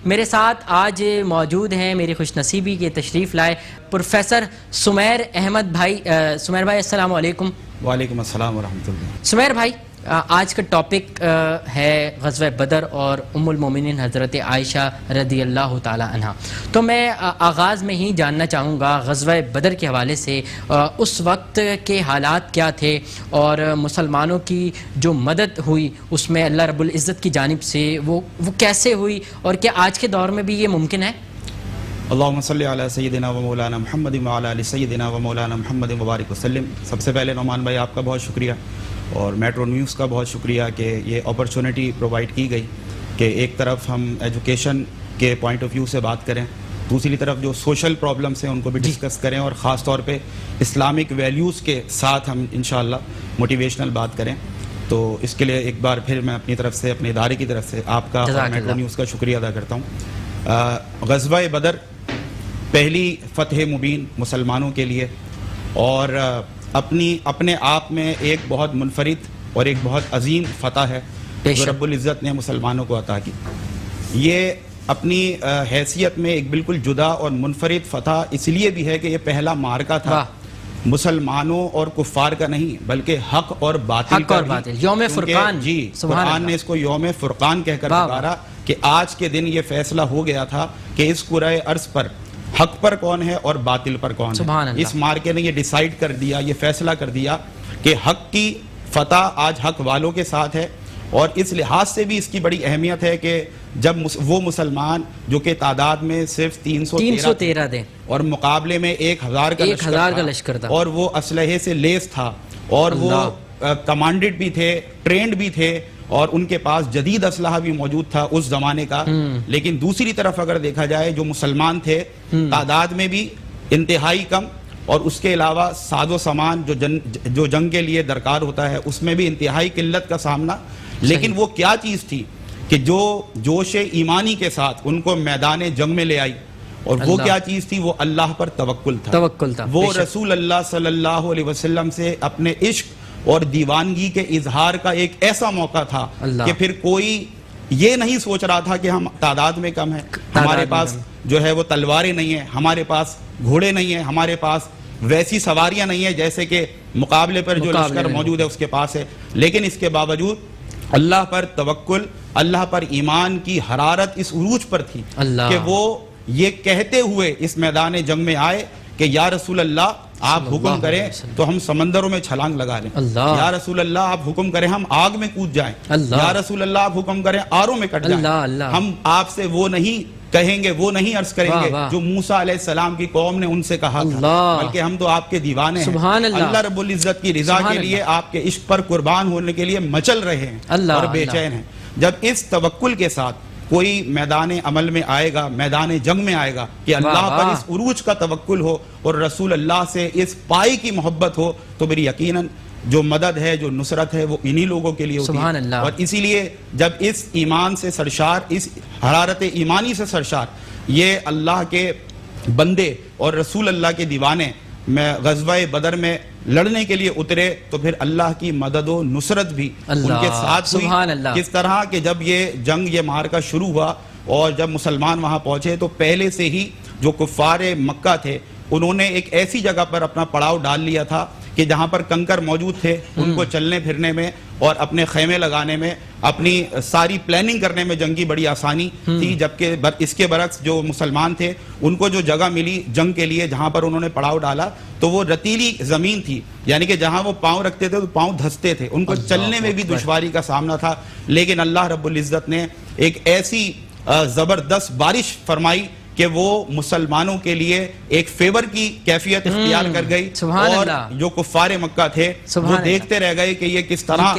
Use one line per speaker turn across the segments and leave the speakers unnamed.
میرے ساتھ آج موجود ہیں میری خوش نصیبی کے تشریف لائے پروفیسر سمیر احمد بھائی. سمیر بھائی السلام علیکم.
وعلیکم السلام ورحمۃ اللہ.
سمیر بھائی آج کا ٹاپک ہے غزوہ بدر اور ام المومنین حضرت عائشہ رضی اللہ تعالی عنہ. تو میں آغاز میں ہی جاننا چاہوں گا غزوہ بدر کے حوالے سے اس وقت کے حالات کیا تھے اور مسلمانوں کی جو مدد ہوئی اس میں اللہ رب العزت کی جانب سے وہ کیسے ہوئی اور کیا آج کے دور میں بھی یہ ممکن ہے؟
اللہم صلی علی سیدنا و مولانا محمد وعلی آل سیدنا و مولانا محمد مبارک وسلم. سب سے پہلے نعمان بھائی آپ کا بہت شکریہ اور میٹرو نیوز کا بہت شکریہ کہ یہ اپرچونٹی پرووائڈ کی گئی کہ ایک طرف ہم ایجوکیشن کے پوائنٹ آف ویو سے بات کریں, دوسری طرف جو سوشل پرابلمس ہیں ان کو بھی ڈسکس کریں اور خاص طور پہ اسلامک ویلیوز کے ساتھ ہم انشاءاللہ موٹیویشنل بات کریں. تو اس کے لیے ایک بار پھر میں اپنی طرف سے اپنے ادارے کی طرف سے آپ کا اور میٹرو نیوز کا شکریہ ادا کرتا ہوں. غزوہ بدر پہلی فتح مبین مسلمانوں کے لیے اور اپنے آپ میں ایک بہت منفرد اور ایک بہت عظیم فتح ہے جو رب العزت نے مسلمانوں کو عطا کی. یہ اپنی حیثیت میں ایک بالکل جدا اور منفرد فتح اس لیے بھی ہے کہ یہ پہلا معرکہ تھا مسلمانوں اور کفار کا نہیں بلکہ حق اور باطل کا بھی.
یوم فرقان.
جی قرآن نے اس کو یوم فرقان کہہ کر پکارا کہ آج کے دن یہ فیصلہ ہو گیا تھا کہ اس کرۂ ارض پر حق پر کون ہے اور باطل پر کون ہے. اس مارکے نے یہ ڈیسائیڈ کر دیا, یہ فیصلہ کر دیا کہ حق کی فتح آج حق والوں کے ساتھ ہے. اور اس لحاظ سے بھی اس کی بڑی اہمیت ہے کہ جب وہ مسلمان جو کہ تعداد میں صرف 313
تھے
اور مقابلے میں 1000 کا لشکر تھا اور وہ اسلحے سے لیس تھا اور وہ کمانڈڈ بھی تھے, ٹرینڈ بھی تھے اور ان کے پاس جدید اسلحہ بھی موجود تھا اس زمانے کا. لیکن دوسری طرف اگر دیکھا جائے جو مسلمان تھے تعداد میں بھی انتہائی کم اور اس کے علاوہ ساز و سامان جو جنگ کے لیے درکار ہوتا ہے اس میں بھی انتہائی قلت کا سامنا. لیکن وہ کیا چیز تھی کہ جو جوش ایمانی کے ساتھ ان کو میدان جنگ میں لے آئی اور وہ کیا چیز تھی؟ وہ اللہ پر توکل تھا. وہ رسول اللہ صلی اللہ علیہ وسلم سے اپنے عشق اور دیوانگی کے اظہار کا ایک ایسا موقع تھا کہ پھر کوئی یہ نہیں سوچ رہا تھا کہ ہم تعداد میں کم ہیں, ہمارے پاس جو ہے وہ تلواریں نہیں ہیں, ہمارے پاس گھوڑے نہیں ہیں, ہمارے پاس ویسی سواریاں نہیں ہیں جیسے کہ مقابلے پر جو لشکر موجود ہے اس کے پاس ہے. لیکن اس کے باوجود اللہ پر توکل, اللہ پر ایمان کی حرارت اس عروج پر تھی کہ وہ یہ کہتے ہوئے اس میدان جنگ میں آئے کہ یا رسول اللہ آپ حکم کریں تو ہم سمندروں میں چھلانگ لگا لیں, یا رسول اللہ آپ حکم کریں ہم آگ میں کود جائیں, یا رسول اللہ آپ حکم کریں آروں میں کٹ جائیں. ہم آپ سے وہ نہیں کہیں گے, وہ نہیں عرض کریں گے جو موسیٰ علیہ السلام کی قوم نے ان سے کہا تھا, بلکہ ہم تو آپ کے دیوانے ہیں. اللہ رب العزت کی رضا کے لیے آپ کے عشق پر قربان ہونے کے لیے مچل رہے ہیں اور بے چین ہیں. جب اس توکل کے ساتھ کوئی میدان عمل میں آئے گا, میدان جنگ میں آئے گا کہ اللہ پر اس عروج کا توکل ہو اور رسول اللہ سے اس پائی کی محبت ہو, تو میری یقیناً جو مدد ہے, جو نصرت ہے وہ انہی لوگوں کے لیے ہوتی ہے. اور اسی لیے جب اس ایمان سے سرشار, اس حرارت ایمانی سے سرشار یہ اللہ کے بندے اور رسول اللہ کے دیوانے میں غزوہ بدر میں لڑنے کے لیے اترے تو پھر اللہ کی مدد و نصرت بھی ان کے ساتھ ہوئی. کس طرح کہ جب یہ جنگ, یہ معرکہ شروع ہوا اور جب مسلمان وہاں پہنچے تو پہلے سے ہی جو کفار مکہ تھے انہوں نے ایک ایسی جگہ پر اپنا پڑاؤ ڈال لیا تھا کہ جہاں پر کنکر موجود تھے ان کو چلنے پھرنے میں اور اپنے خیمے لگانے میں, اپنی ساری پلاننگ کرنے میں جنگ کی بڑی آسانی تھی. جبکہ اس کے برعکس جو مسلمان تھے ان کو جو جگہ ملی جنگ کے لیے جہاں پر انہوں نے پڑاؤ ڈالا تو وہ رتیلی زمین تھی, یعنی کہ جہاں وہ پاؤں رکھتے تھے تو پاؤں دھستے تھے, ان کو چلنے میں بھی دشواری کا سامنا تھا. لیکن اللہ رب العزت نے ایک ایسی زبردست بارش فرمائی کہ وہ مسلمانوں کے لیے ایک فیور کی کیفیت اختیار کر گئی اور جو کفار مکہ تھے وہ دیکھتے رہ گئے کہ یہ کس طرح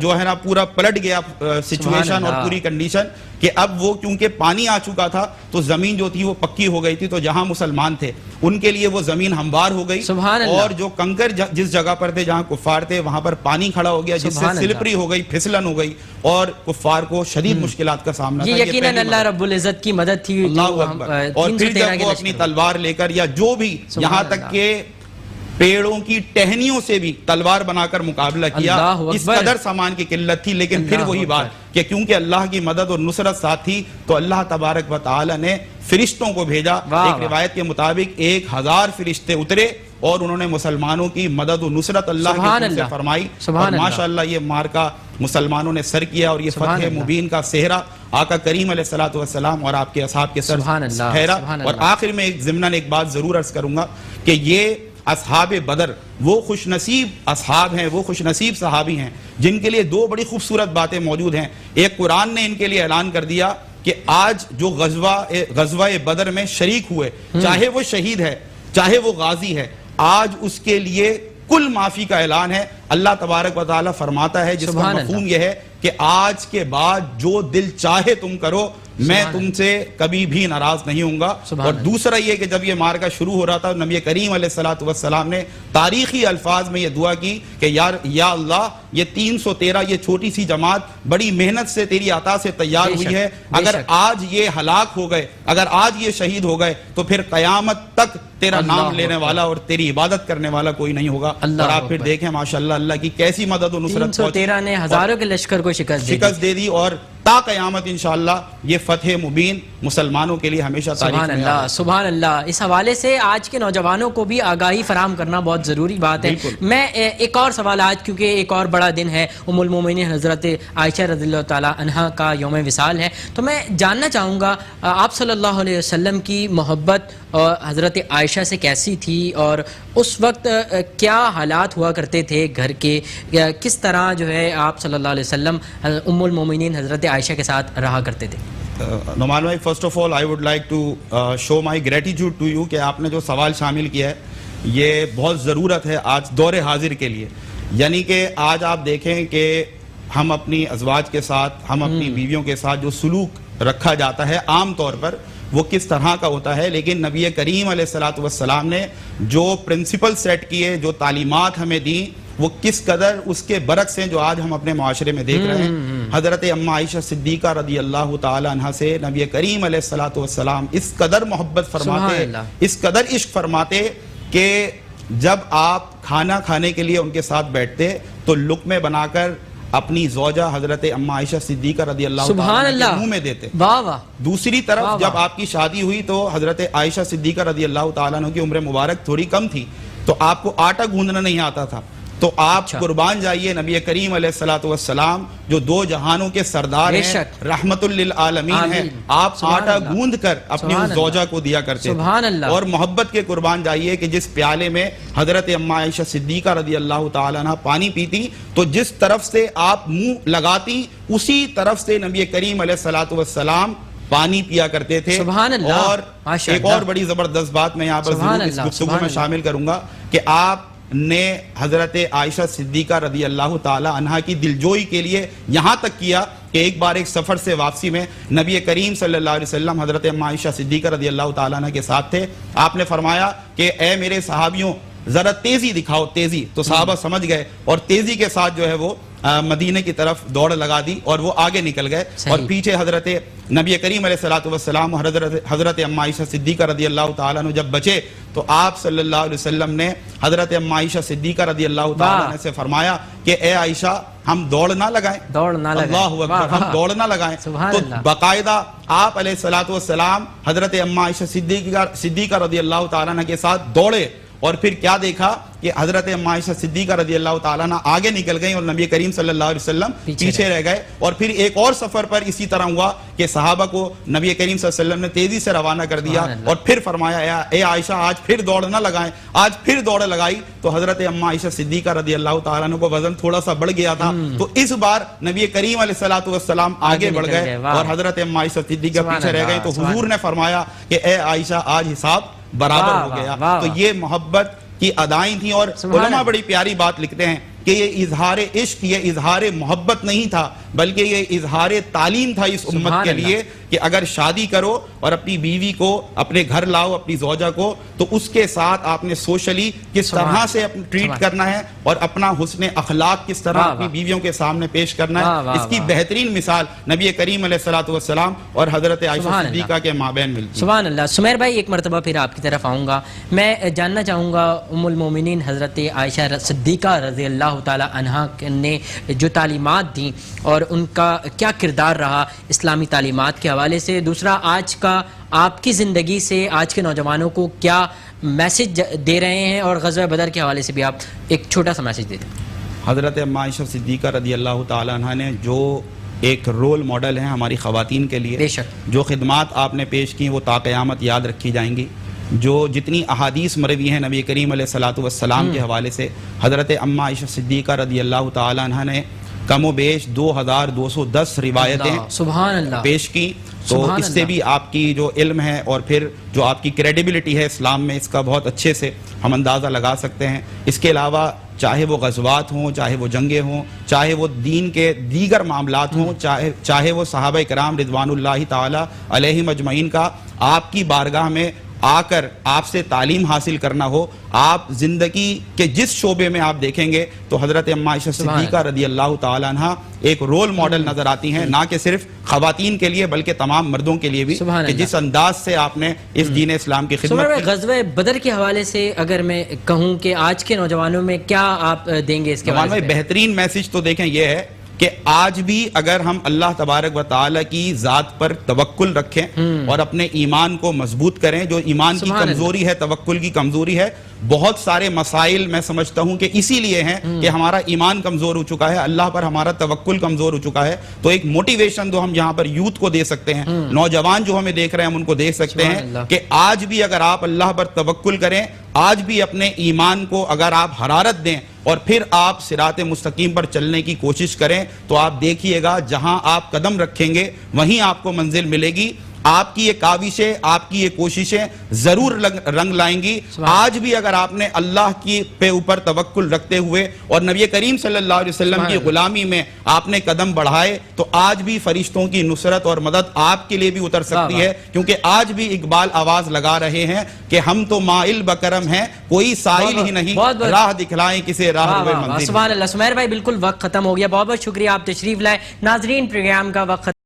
جو ہے نا پورا پلٹ گیا سچویشن اور پوری کنڈیشن کہ اب وہ کیونکہ پانی آ چکا تھا تو زمین جو تھی وہ پکی ہو گئی تھی, تو جہاں مسلمان تھے ان کے لیے وہ زمین ہموار ہو گئی اور جو کنکر جس جگہ پر تھے جہاں کفار تھے وہاں پر پانی کھڑا ہو گیا جس سے سلپری ہو گئی, پھسلن ہو گئی اور کفار کو شدید مشکلات کا سامنا تھا.
یقیناً اللہ رب العزت کی مدد تھی.
اور پھر جب وہ اپنی تلوار لے کر یا جو بھی یہاں تک کہ پیڑوں کی ٹہنیوں سے بھی تلوار بنا کر مقابلہ کیا. اس قدر سامان کی قلت تھی, لیکن پھر وہی بات کہ کیونکہ اللہ کی مدد اور نصرت ساتھ تھی تو اللہ تبارک و تعالی نے فرشتوں کو بھیجا. ایک روایت کے مطابق 1000 فرشتے اترے اور انہوں نے مسلمانوں کی مدد و نصرت اللہ کی طرف سے فرمائی, اور ماشاءاللہ یہ مارکا مسلمانوں نے سر کیا, اور یہ فتح مبین کا صحرا آقا کریم علیہ الصلوۃ والسلام اور آپ کے اصحاب کے سر ٹھہرا. اور آخر میں ضمناً ایک بات ضرور عرض کروں گا کہ یہ اصحاب بدر وہ خوش نصیب اصحاب ہیں, وہ خوش نصیب صحابی ہیں جن کے لیے 2 بڑی خوبصورت باتیں موجود ہیں. ایک, قرآن نے ان کے لیے اعلان کر دیا کہ آج جو غزوہ بدر میں شریک ہوئے, چاہے وہ شہید ہے چاہے وہ غازی ہے, آج اس کے لیے کل معافی کا اعلان ہے. اللہ تبارک و تعالی فرماتا ہے, جس کا مفہوم یہ ہے کہ آج کے بعد جو دل چاہے تم کرو, میں تم سے کبھی بھی ناراض نہیں ہوں گا. اور دوسرا یہ کہ جب یہ مارکا شروع ہو رہا تھا, نبی کریم علیہ الصلوۃ والسلام نے تاریخی الفاظ میں یہ دعا کی کہ یا اللہ, یہ 313 یہ چھوٹی سی جماعت بڑی محنت سے تیری عطا سے تیار ہوئی ہے, اگر آج یہ ہلاک ہو گئے, اگر آج یہ شہید ہو گئے تو پھر قیامت تک تیرا نام لینے والا اور تیری عبادت کرنے والا کوئی نہیں ہوگا. اور آپ پھر دیکھیں ماشاءاللہ اللہ کی کیسی مدد و نصرت,
313 نے ہزاروں کے لشکر کو شکست
دے دی, اور تا قیامت انشاءاللہ یہ فتح مبین مسلمانوں کے لیے ہمیشہ تاریخ میں
اللہ. سبحان اللہ. اس حوالے سے آج کے نوجوانوں کو بھی آگاہی فراہم کرنا بہت ضروری بات ہے. میں ایک اور سوال, آج کیونکہ ایک اور بڑا دن ہے, ام المومنین حضرت عائشہ رضی اللہ تعالی عنہا کا یوم وصال ہے, تو میں جاننا چاہوں گا آپ صلی اللہ علیہ وسلم کی محبت اور حضرت عائشہ سے کیسی تھی, اور اس وقت کیا حالات ہوا کرتے تھے گھر کے, کس طرح جو ہے آپ صلی اللہ علیہ وسلم ام المومنین حضرت عائشہ کے ساتھ رہا کرتے تھے.
نعمان بھائی, first of all I would like to show my gratitude to you کہ آپ نے جو سوال شامل کیا ہے یہ بہت ضرورت ہے آج دور حاضر کے لیے. یعنی کہ آج آپ دیکھیں کہ ہم اپنی ازواج کے ساتھ, ہم اپنی بیویوں کے ساتھ جو سلوک رکھا جاتا ہے عام طور پر وہ کس طرح کا ہوتا ہے, لیکن نبی کریم علیہ الصلوۃ والسلام نے جو پرنسپل سیٹ کیے, جو تعلیمات ہمیں دیں, وہ کس قدر اس کے برعکس ہیں جو آج ہم اپنے معاشرے میں دیکھ رہے ہیں. حضرت اماں عائشہ صدیقہ رضی اللہ تعالی عنہا سے نبی کریم علیہ الصلوۃ والسلام اس قدر محبت فرماتے, اس قدر عشق فرماتے کہ جب آپ کھانا کھانے کے لیے ان کے ساتھ بیٹھتے تو لقمے بنا کر اپنی زوجہ حضرت اماں عائشہ صدیقہ رضی اللہ تعالی عنہ کے منہ میں دیتے. دوسری طرف جب آپ کی شادی ہوئی تو حضرت عائشہ صدیقہ رضی اللہ تعالیٰ عنہ کی عمر مبارک تھوڑی کم تھی, تو آپ کو آٹا گوندنا نہیں آتا تھا, تو آپ قربان جائیے نبی کریم علیہ الصلوۃ والسلام جو 2 جہانوں کے سردار ہیں, رحمت للعالمین ہیں, آپ آٹا گوند کر اپنی اس زوجہ کو دیا کرتے تھے. اور محبت کے قربان جائیے کہ جس پیالے میں حضرت اماں عائشہ صدیقہ رضی اللہ تعالیٰ عنہ پانی پیتی تو جس طرف سے آپ منہ لگاتی اسی طرف سے نبی کریم علیہ الصلوۃ والسلام پانی پیا کرتے تھے. اور ایک اور بڑی زبردست بات میں یہاں پر ضرور اس گفتگو میں شامل کروں گا کہ آپ نے حضرت عائشہ صدیقہ رضی اللہ تعالی عنہا کی دلجوئی کے لیے یہاں تک کیا کہ ایک بار ایک سفر سے واپسی میں نبی کریم صلی اللہ علیہ وسلم حضرت اماں عائشہ صدیقہ رضی اللہ تعالی عنہ کے ساتھ تھے. آپ نے فرمایا کہ اے میرے صحابیوں ذرا تیزی دکھاؤ, تیزی. تو صحابہ سمجھ گئے اور تیزی کے ساتھ جو ہے وہ مدینہ کی طرف دوڑ لگا دی اور وہ آگے نکل گئے. اور پیچھے حضرت نبی کریم علیہ الصلوۃ والسلام حضرت اماں عائشہ صدیقہ رضی اللہ تعالیٰ عنہ جب بچے تو آپ صلی اللہ علیہ وسلم نے حضرت اماں عائشہ صدیقہ رضی اللہ تعالیٰ عنہ سے فرمایا کہ اے عائشہ ہم دوڑ نہ لگائیں, اللہ اکبر, ہم دوڑ نہ لگائیں. تو باقاعدہ آپ علیہ الصلوۃ والسلام حضرت اماں عائشہ صدیقہ رضی اللہ تعالیٰ عنہ کے ساتھ دوڑے, اور پھر کیا دیکھا کہ حضرت اماں عائشہ صدیقہ رضی اللہ تعالیٰ عنہ آگے نکل گئیں اور نبی کریم صلی اللہ علیہ وسلم پیچھے رہ گئے. اور پھر ایک اور سفر پر اسی طرح ہوا کہ صحابہ کو نبی کریم صلی اللہ علیہ وسلم نے تیزی سے روانہ کر دیا اور پھر فرمایا اے عائشہ آج پھر دوڑ نہ لگائیں. آج پھر دوڑ لگائی تو حضرت اماں عائشہ صدیقہ رضی اللہ تعالیٰ عنہ کو وزن تھوڑا سا بڑھ گیا تھا, تو اس بار نبی کریم علیہ الصلوۃ والسلام آگے بڑھ گئے اور حضرت اماں عائشہ صدیقہ پیچھے رہ گئے. تو حضور نے فرمایا کہ اے عائشہ آج حساب برابر ہو گیا. تو یہ محبت کی ادائیں تھیں. اور علماء بڑی پیاری بات لکھتے ہیں کہ یہ اظہار عشق, یہ اظہار محبت نہیں تھا بلکہ یہ اظہار تعلیم تھا اس امت کے لیے کہ اگر شادی کرو اور اپنی بیوی کو اپنے گھر لاؤ، اپنی زوجہ کو، تو اس کے ساتھ آپ نے سوشلی کس طرح سے ٹریٹ کرنا ہے اور اپنا حسن اخلاق کس طرح اپنی بیویوں کے سامنے پیش کرنا ہے، اس کی بہترین مثال نبی کریم علیہ الصلوۃ والسلام اور حضرت عائشہ صدیقہ کے مابین ملتی ہے۔
سبحان اللہ۔ سمیر بھائی ایک مرتبہ پھر آپ کی طرف آؤں گا، میں جاننا چاہوں گا ام المومنین حضرت عائشہ صدیقہ رضی اللہ تعالی عنہا نے جو تعلیمات دیں اور ان کا کیا کردار رہا اسلامی تعلیمات کے حوالے سے، دوسرا آج کا آپ کی زندگی سے آج کے نوجوانوں کو کیا میسج دے رہے ہیں، اور غزوہ بدر کے حوالے سے بھی آپ ایک چھوٹا سا میسج دے دیں۔
حضرت عائشہ صدیقہ رضی اللہ تعالی عنہ نے جو ایک رول ماڈل ہیں ہماری خواتین کے لیے،
بے شک
جو خدمات آپ نے پیش کی وہ تا قیامت یاد رکھی جائیں گی، جو جتنی احادیث مروی ہیں نبی کریم علیہ الصلوۃ والسلام کے حوالے سے، حضرت عائشہ صدیقہ رضی اللہ تعالی عنہ نے کم و بیش 2210 روایتیں
سبحان اللہ
پیش کی، تو اس سے بھی آپ کی جو علم ہے اور پھر جو آپ کی کریڈیبلٹی ہے اسلام میں، اس کا بہت اچھے سے ہم اندازہ لگا سکتے ہیں۔ اس کے علاوہ چاہے وہ غزوات ہوں، چاہے وہ جنگیں ہوں، چاہے وہ دین کے دیگر معاملات ہوں، چاہے وہ صحابہ کرام رضوان اللہ تعالی علیہم اجمعین کا آپ کی بارگاہ میں آ کر آپ سے تعلیم حاصل کرنا ہو، آپ زندگی کے جس شعبے میں آپ دیکھیں گے تو حضرت عائشہ صدیقہ رضی اللہ تعالی عنہ ایک رول ماڈل نظر آتی ہیں، نہ کہ صرف خواتین کے لیے بلکہ تمام مردوں کے لیے بھی، کہ جس انداز سے آپ نے اس دین اسلام کی خدمت کی۔
غزوہ بدر کے حوالے سے اگر میں کہوں کہ آج کے نوجوانوں میں کیا آپ دیں گے اس کے حوالے سے؟
بہترین میسج تو دیکھیں یہ ہے کہ آج بھی اگر ہم اللہ تبارک و تعالی کی ذات پر توکل رکھیں اور اپنے ایمان کو مضبوط کریں، جو ایمان کی کمزوری ہے، توکل کی کمزوری ہے، بہت سارے مسائل میں سمجھتا ہوں کہ اسی لیے ہیں کہ ہمارا ایمان کمزور ہو چکا ہے، اللہ پر ہمارا توکل کمزور ہو چکا ہے۔ تو ایک موٹیویشن جو ہم یہاں پر یوتھ کو دے سکتے ہیں، نوجوان جو ہمیں دیکھ رہے ہیں ہم ان کو دے سکتے ہیں کہ آج بھی اگر آپ اللہ پر توکل کریں، آج بھی اپنے ایمان کو اگر آپ حرارت دیں اور پھر آپ صراط مستقیم پر چلنے کی کوشش کریں، تو آپ دیکھیے گا جہاں آپ قدم رکھیں گے وہیں آپ کو منزل ملے گی۔ آپ کی یہ کاوشیں، آپ کی یہ کوششیں ضرور رنگ لائیں گی۔ آج بھی اگر آپ نے اللہ کی پہ اوپر توکل رکھتے ہوئے اور نبی کریم صلی اللہ علیہ وسلم کی غلامی میں آپ نے قدم بڑھائے، تو آج بھی فرشتوں کی نصرت اور مدد آپ کے لیے بھی اتر سکتی ہے، کیونکہ آج بھی اقبال آواز لگا رہے ہیں کہ ہم تو مائل بکرم ہیں، کوئی سائل ہی نہیں، راہ دکھلائیں کسے راہ ہوئے منزل۔
سبحان اللہ۔ سمیر بھائی بالکل وقت ختم ہو گیا، بہت بہت شکریہ آپ تشریف لائے۔ ناظرین پروگرام کا وقت